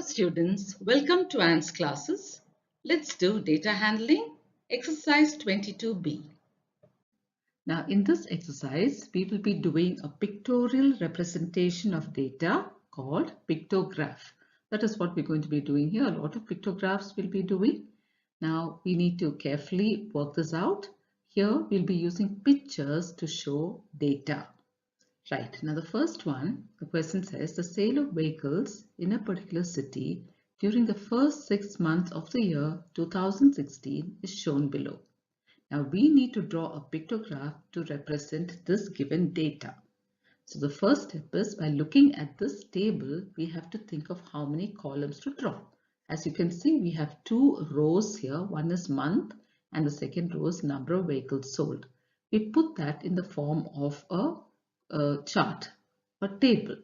Hello students, welcome to Anne's classes. Let's do data handling, exercise 22B. Now in this exercise, we will be doing a pictorial representation of data called pictograph. That is what we're going to be doing here. A lot of pictographs we'll be doing. Now we need to carefully work this out. Here we'll be using pictures to show data. Right, now the first one, the question says the sale of vehicles in a particular city during the first 6 months of the year 2016 is shown below. Now we need to draw a pictograph to represent this given data. So the first step is by looking at this table, we have to think of how many columns to draw. As you can see, we have two rows here. One is month and the second row is number of vehicles sold. We put that in the form of a chart or table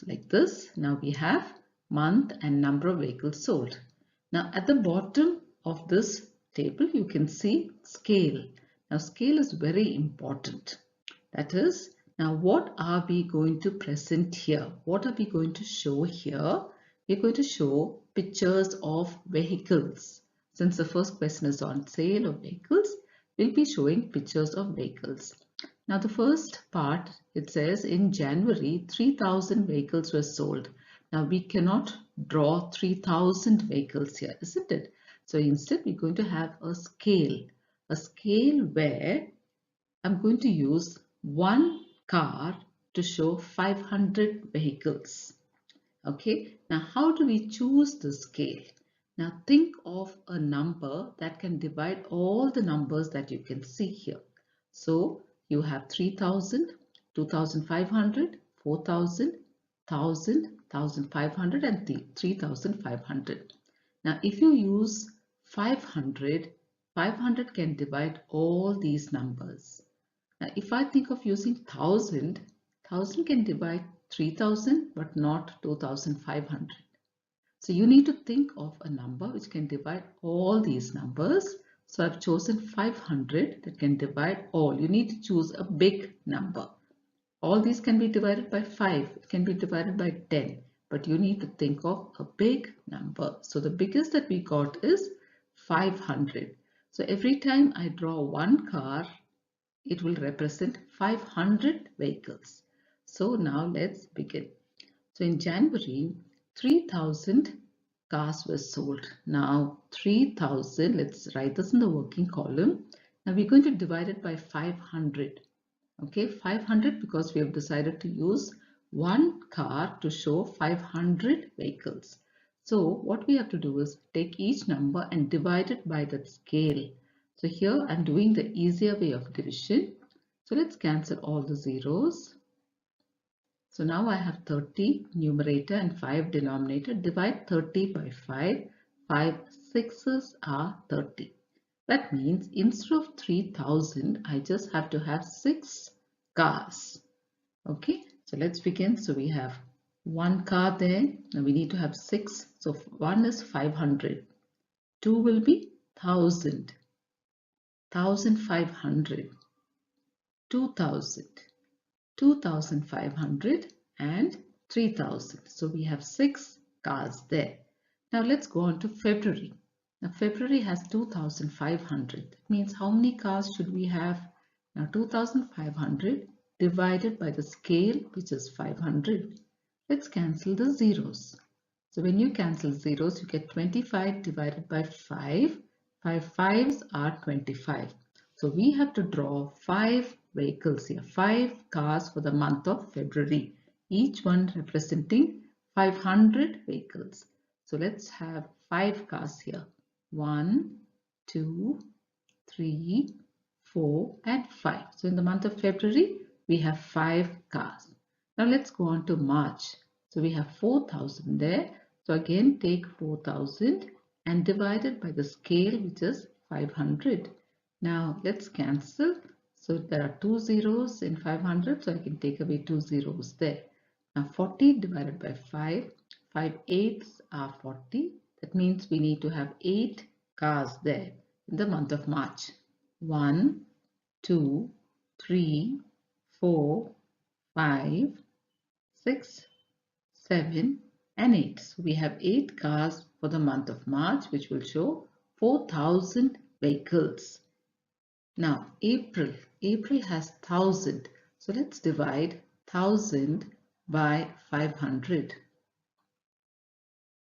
like this. Now we have month and number of vehicles sold. Now at the bottom of this table you can see scale. Now scale is very important. That is, now what are we going to present here? What are we going to show here? We're going to show pictures of vehicles. Since the first question is on sale of vehicles, we'll be showing pictures of vehicles. Now the first part, it says in January 3,000 vehicles were sold. Now we cannot draw 3,000 vehicles here, isn't it? So instead we're going to have a scale where I'm going to use one car to show 500 vehicles. Okay, now how do we choose the scale? Now think of a number that can divide all the numbers that you can see here. So you have 3,000, 2,500, 4,000, 1,000, 1,500 and 3,500. Now if you use 500, 500 can divide all these numbers. Now if I think of using 1,000, 1,000 can divide 3,000 but not 2,500. So you need to think of a number which can divide all these numbers. So I've chosen 500 that can divide all. You need to choose a big number. All these can be divided by 5. It can be divided by 10. But you need to think of a big number. So the biggest that we got is 500. So every time I draw one car, it will represent 500 vehicles. So now let's begin. So in January, 3,000 cars were sold. Now 3,000, let's write this in the working column. Now we're going to divide it by 500. Okay, 500 because we have decided to use one car to show 500 vehicles. So what we have to do is take each number and divide it by that scale. So here I'm doing the easier way of division. So let's cancel all the zeros. So now I have 30 numerator and 5 denominator. Divide 30 by 5. 5 sixes are 30. That means instead of 3,000, I just have to have 6 cars. Okay, so let's begin. So we have one car there. Now we need to have 6. So 1 is 500. 2 will be 1,000. 1,500. 2,000. 2,500 and 3,000. So we have 6 cars there. Now let's go on to February. Now February has 2,500. That means how many cars should we have? Now 2,500 divided by the scale, which is 500. Let's cancel the zeros. So when you cancel zeros, you get 25 divided by 5. 5 fives are 25. So we have to draw 5 vehicles here, 5 cars for the month of February, each one representing 500 vehicles. So let's have 5 cars here. 1, 2, 3, 4 and 5. So in the month of February, we have 5 cars. Now let's go on to March. So we have 4,000 there. So again take 4,000 and divide it by the scale, which is 500. Now let's cancel. So there are 2 zeros in 500, so I can take away 2 zeros there. Now 40 divided by 5, 5 eighths are 40. That means we need to have 8 cars there in the month of March. 1, 2, 3, 4, 5, 6, 7 and 8. So we have 8 cars for the month of March, which will show 4,000 vehicles. Now April has 1,000. So let's divide 1,000 by 500.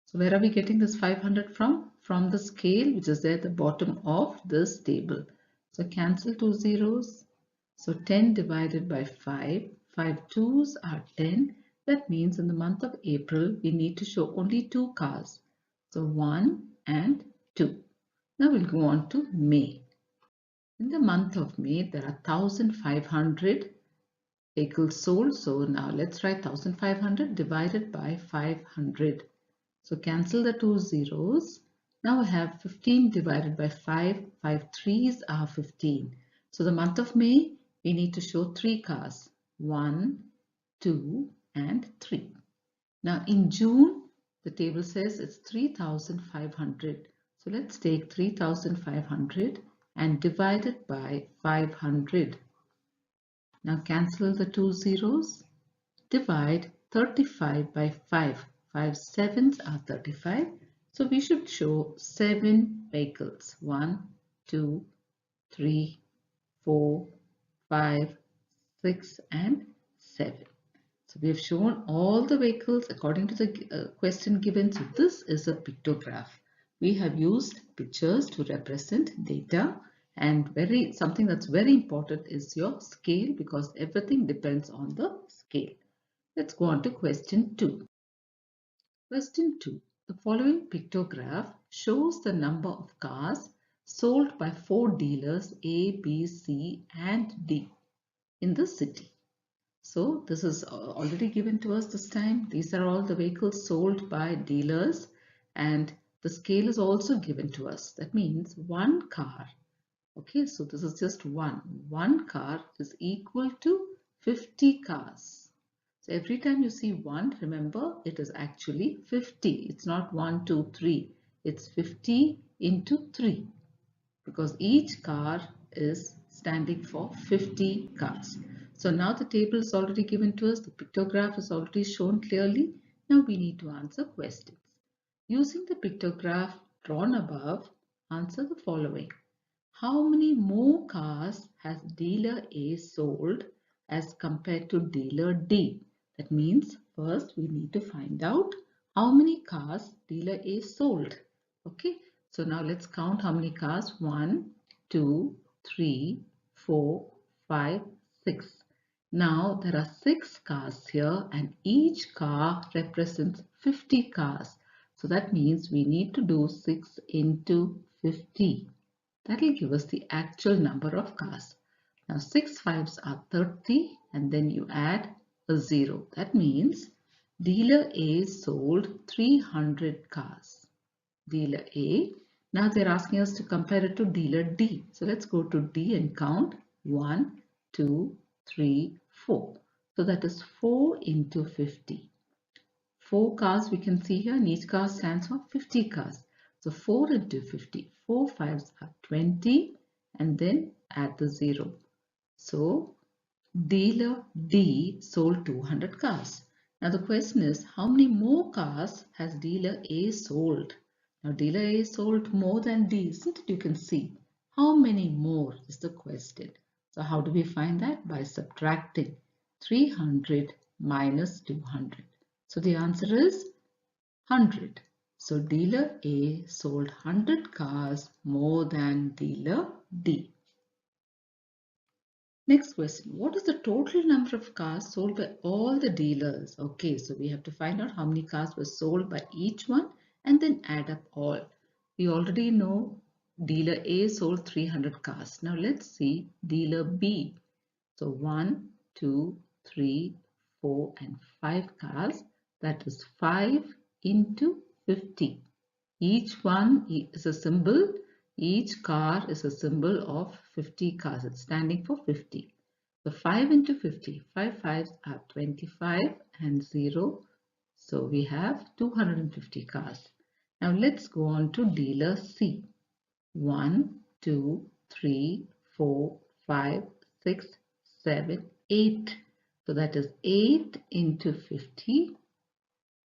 So where are we getting this 500 from? From the scale which is there at the bottom of this table. So cancel 2 zeros. So 10 divided by 5. 5 twos are 10. That means in the month of April we need to show only 2 cars. So 1 and 2. Now we'll go on to May. In the month of May there are 1,500 vehicles sold. So now let's write 1,500 divided by 500. So cancel the 2 zeros. Now we have 15 divided by 5. 5 threes are 15. So the month of May, we need to show 3 cars. 1, 2 and 3. Now in June, the table says it's 3,500. So let's take 3,500 and divide it by 500. Now cancel the 2 zeros. Divide 35 by 5. 5 sevens are 35. So we should show 7 vehicles. 1, 2, 3, 4, 5, 6 and 7. So we have shown all the vehicles according to the question given. So this is a pictograph. We have used pictures to represent data, and something that's very important is your scale, because everything depends on the scale. Let's go on to question 2. Question 2. The following pictograph shows the number of cars sold by 4 dealers A, B, C and D in the city. So this is already given to us this time. These are all the vehicles sold by dealers, and the scale is also given to us. That means one car. Okay, so this is just one. One car is equal to 50 cars. So every time you see 1, remember it is actually 50. It's not 1, 2, 3. It's 50 into 3, because each car is standing for 50 cars. So now the table is already given to us. The pictograph is already shown clearly. Now we need to answer questions. Using the pictograph drawn above, answer the following. How many more cars has dealer A sold as compared to dealer D? That means first we need to find out how many cars dealer A sold. Okay, so now let's count how many cars. 1, 2, 3, 4, 5, 6. Now there are 6 cars here, and each car represents 50 cars. So that means we need to do 6 into 50. That will give us the actual number of cars. Now 6 fives are 30, and then you add a 0. That means dealer A sold 300 cars. Dealer A. Now they're asking us to compare it to dealer D. So let's go to D and count 1, 2, 3, 4. So that is 4 into 50. 4 cars we can see here, and each car stands for 50 cars. So 4 into 50, 4 fives are 20, and then add the 0. So dealer D sold 200 cars. Now the question is, how many more cars has dealer A sold? Now dealer A sold more than D, isn't it? You can see. How many more is the question. So how do we find that? By subtracting 300 minus 200. So the answer is 100. So dealer A sold 100 cars more than dealer D. Next question. What is the total number of cars sold by all the dealers? Okay, so we have to find out how many cars were sold by each one and then add up all. We already know dealer A sold 300 cars. Now let's see dealer B. So 1, 2, 3, 4 and 5 cars. That is 5 into 50. Each one is a symbol. Each car is a symbol of 50 cars. It's standing for 50. So 5 into 50. 5 fives are 25 and 0. So we have 250 cars. Now let's go on to dealer C. 1, 2, 3, 4, 5, 6, 7, 8. So that is 8 into 50.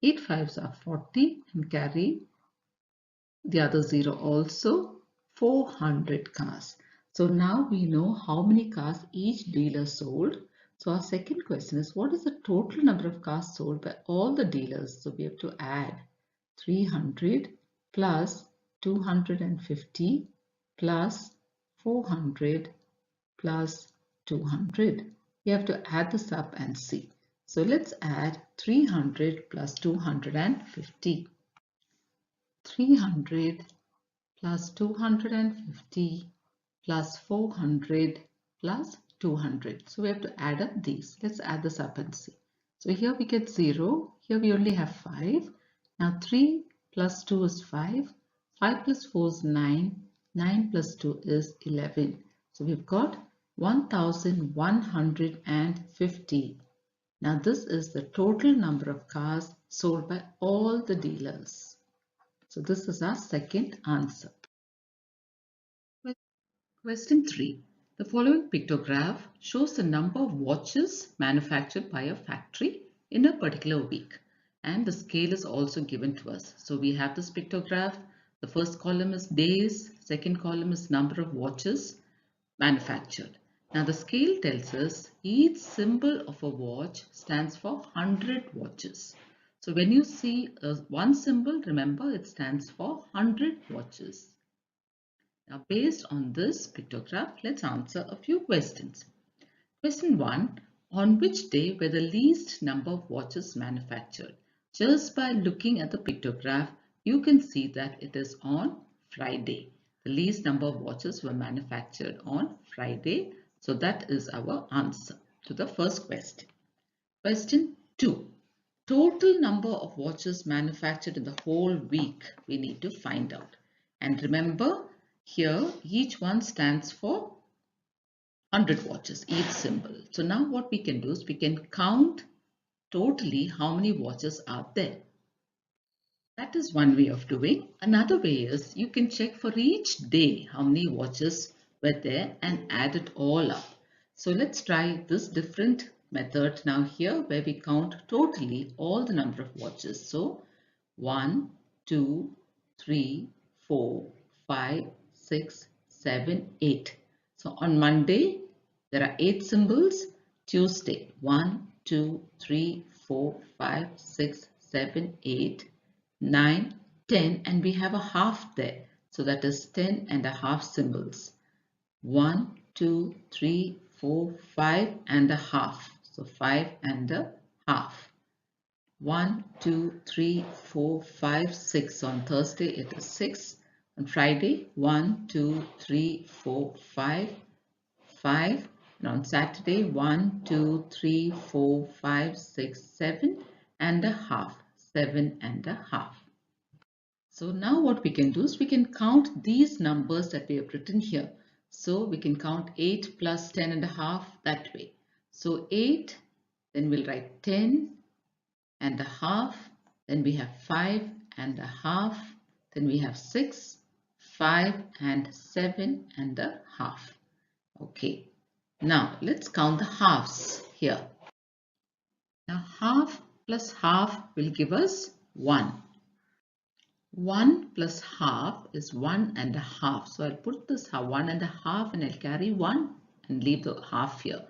8 fives are 40 and carry the other 0 also, 400 cars. So now we know how many cars each dealer sold. So our second question is, what is the total number of cars sold by all the dealers? So we have to add 300 plus 250 plus 400 plus 200. We have to add this up and see. So let's add 300 plus 250. 300 plus 250 plus 400 plus 200. So we have to add up these. Let's add this up and see. So here we get 0. Here we only have 5. Now 3 plus 2 is 5. 5 plus 4 is 9. 9 plus 2 is 11. So we've got 1150. Now this is the total number of cars sold by all the dealers. So this is our second answer. Question 3. The following pictograph shows the number of watches manufactured by a factory in a particular week, and the scale is also given to us. So we have this pictograph. The first column is days, second column is number of watches manufactured. Now the scale tells us each symbol of a watch stands for 100 watches. So when you see one symbol, remember it stands for 100 watches. Now, based on this pictograph, let's answer a few questions. Question 1. On which day were the least number of watches manufactured? Just by looking at the pictograph, you can see that it is on Friday. The least number of watches were manufactured on Friday. So that is our answer to the first question. Question 2. Total number of watches manufactured in the whole week we need to find out. And remember, here each one stands for 100 watches, each symbol. So now what we can do is we can count totally how many watches are there. That is one way of doing. Another way is you can check for each day how many watches were there and add it all up. So let's try this different method now here, where we count totally all the number of watches. So 1, 2, 3, 4, 5, 6, 7, 8. So on Monday, there are 8 symbols. Tuesday, 1, 2, 3, 4, 5, 6, 7, 8, 9, 10, and we have a half there. So that is 10 and a half symbols. 1, 2, 3, 4, 5 and a half. So 5 and a half. 1, 2, 3, 4, 5, 6. On Thursday it is 6. On Friday 1, 2, 3, 4, 5, 5. And on Saturday 1, 2, 3, 4, 5, 6, 7 and a half. 7 and a half. So now what we can do is we can count these numbers that we have written here. So we can count 8 plus 10 and a half that way. So 8, then we'll write 10 and a half, then we have 5 and a half, then we have 6, 5 and 7 and a half. Okay, now let's count the halves here. Now half plus half will give us 1. 1 plus half is 1 and a half. So I'll put this 1 and a half and I'll carry 1 and leave the half here.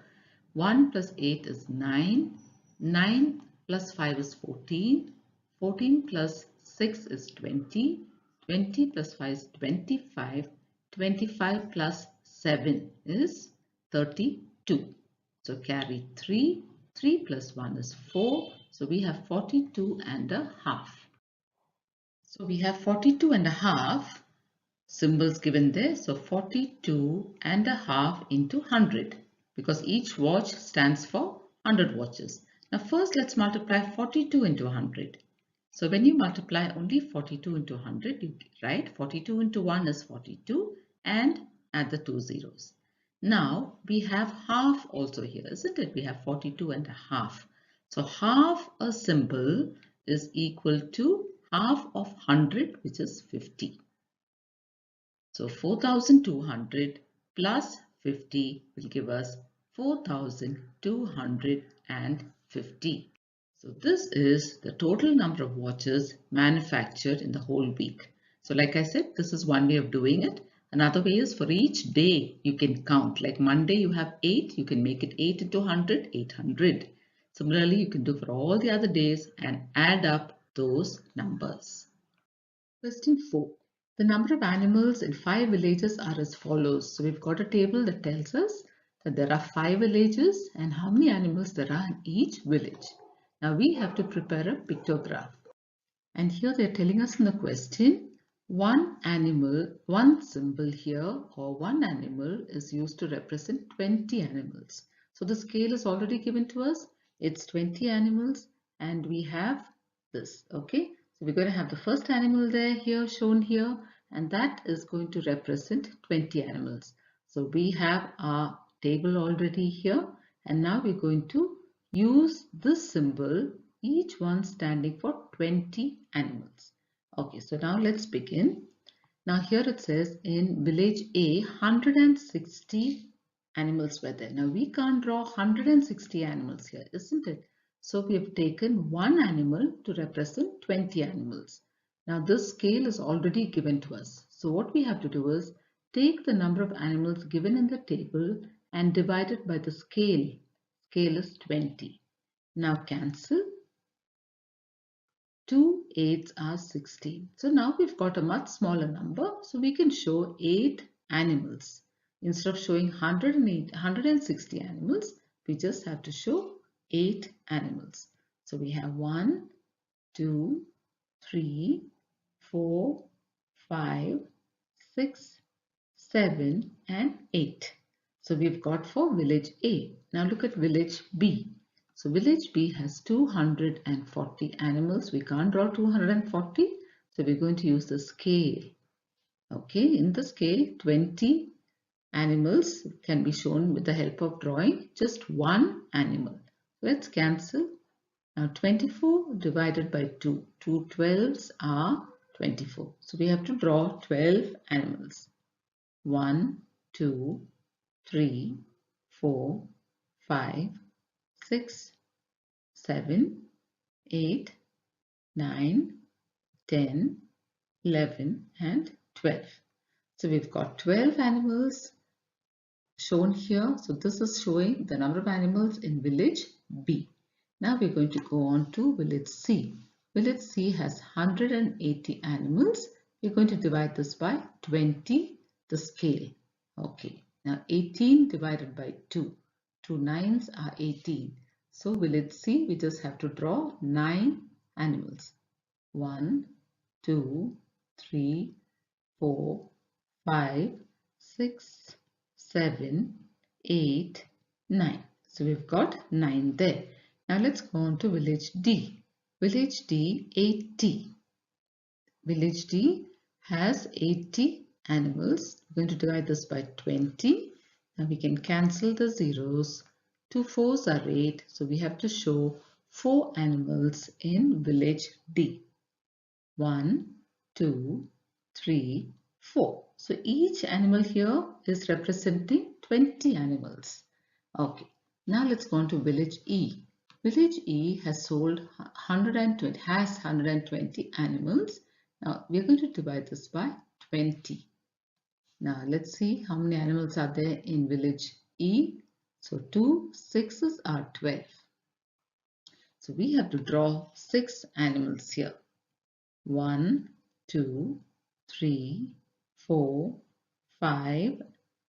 1 plus 8 is 9. 9 plus 5 is 14. 14 plus 6 is 20. 20 plus 5 is 25. 25 plus 7 is 32. So carry 3. 3 plus 1 is 4. So we have 42 and a half. So we have 42 and a half symbols given there. So 42 and a half into 100, because each watch stands for 100 watches. Now first let's multiply 42 into 100. So when you multiply only 42 into 100, you write 42 into 1 is 42 and add the 2 zeros. Now we have half also here, isn't it? We have 42 and a half. So half a symbol is equal to half of 100, which is 50. So 4,200 plus 50 will give us 4,250. So this is the total number of watches manufactured in the whole week. So like I said, this is one way of doing it. Another way is for each day you can count. Like Monday you have 8, you can make it 8 into 100, 800. Similarly, you can do for all the other days and add up those numbers. Question 4. The number of animals in 5 villages are as follows. So we've got a table that tells us that there are 5 villages and how many animals there are in each village. Now we have to prepare a pictograph. And here they're telling us in the question, one animal, one symbol here or one animal is used to represent 20 animals. So the scale is already given to us. It's 20 animals and we have this, okay? So we're going to have the first animal there here shown here and that is going to represent 20 animals. So we have our table already here and now we're going to use this symbol, each one standing for 20 animals. Okay, so now let's begin. Now here it says in village A, 160 animals were there. Now we can't draw 160 animals here, isn't it? So we have taken one animal to represent 20 animals. Now this scale is already given to us. So what we have to do is take the number of animals given in the table and divide it by the scale. Scale is 20. Now cancel. 2 8s are 16. So now we've got a much smaller number. So we can show 8 animals. Instead of showing 160 animals, we just have to show 8 animals. So we have 1, 2, 3, 4, 5, 6, 7 and 8. So we've got for village A. Now look at village B. So village B has 240 animals. We can't draw 240. So we're going to use the scale. Okay, in the scale 20 animals can be shown with the help of drawing just one animal. Let's cancel. Now 24 divided by 2. 2 12s are 24. So we have to draw 12 animals. 1, 2, 3, 4, 5, 6, 7, 8, 9, 10, 11 and 12. So we've got 12 animals shown here. So this is showing the number of animals in village B. Now we're going to go on to village C. Village C has 180 animals. We're going to divide this by 20, the scale. Okay. Now 18 divided by 2. 2 9s are 18. So village C, we just have to draw 9 animals. 1, 2, 3, 4, 5, 6, 7, 8, 9. So we've got 9 there. Now let's go on to village D. Village D, 80. Village D has 80 animals. We're going to divide this by 20. Now we can cancel the zeros. 2 4s are 8. So we have to show 4 animals in village D. 1, 2, 3, 4. So each animal here is representing 20 animals. Okay. Now let's go on to village E. Village E has sold 120 animals. Now we're going to divide this by 20. Now let's see how many animals are there in village E. So 2 6s are 12. So we have to draw 6 animals here. 1, 2, 3, 4, 5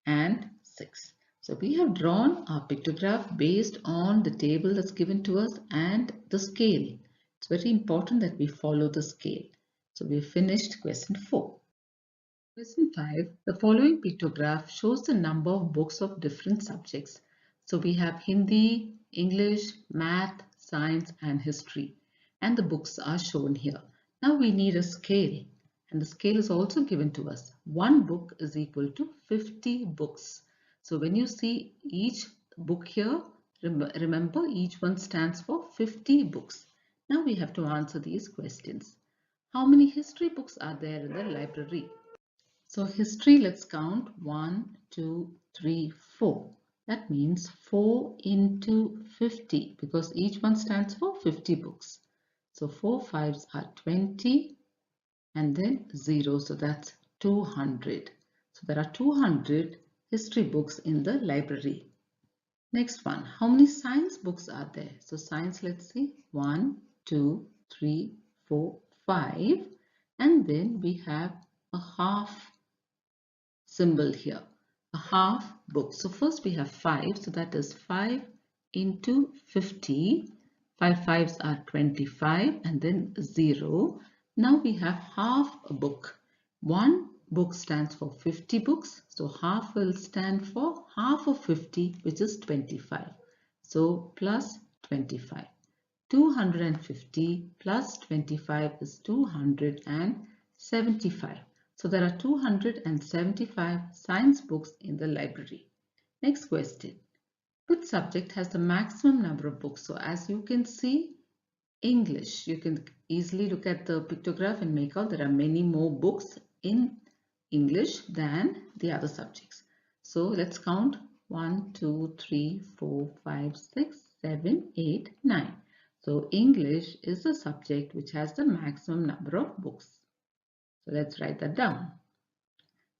and 6. So we have drawn our pictograph based on the table that's given to us and the scale. It's very important that we follow the scale. So we finished question 4. Question 5. The following pictograph shows the number of books of different subjects. So we have Hindi, English, Math, Science and History. And the books are shown here. Now we need a scale. And the scale is also given to us. One book is equal to 50 books. So when you see each book here, remember each one stands for 50 books. Now we have to answer these questions. How many history books are there in the library? So history, let's count 1, 2, 3, 4. That means 4 into 50 because each one stands for 50 books. So 4 fives are 20 and then 0. So that's 200. So there are 200 history books in the library. Next one, how many science books are there? So science, let's see, 1, 2, 3, 4, 5. And then we have a half symbol here, a half book. So first we have 5, so that is 5 into 50. 5 fives are 25 and then 0. Now we have half a book. One book stands for 50 books, so half will stand for half of 50, which is 25. So plus 25. 250 plus 25 is 275. So there are 275 science books in the library. Next question. Which subject has the maximum number of books? So as you can see, English. You can easily look at the pictograph and make out there are many more books in English than the other subjects. So let's count 1, 2, 3, 4, 5, 6, 7, 8, 9. So English is the subject which has the maximum number of books. So let's write that down.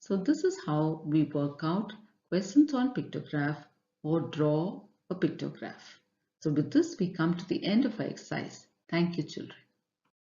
So this is how we work out questions on pictograph or draw a pictograph. So with this we come to the end of our exercise. Thank you, children.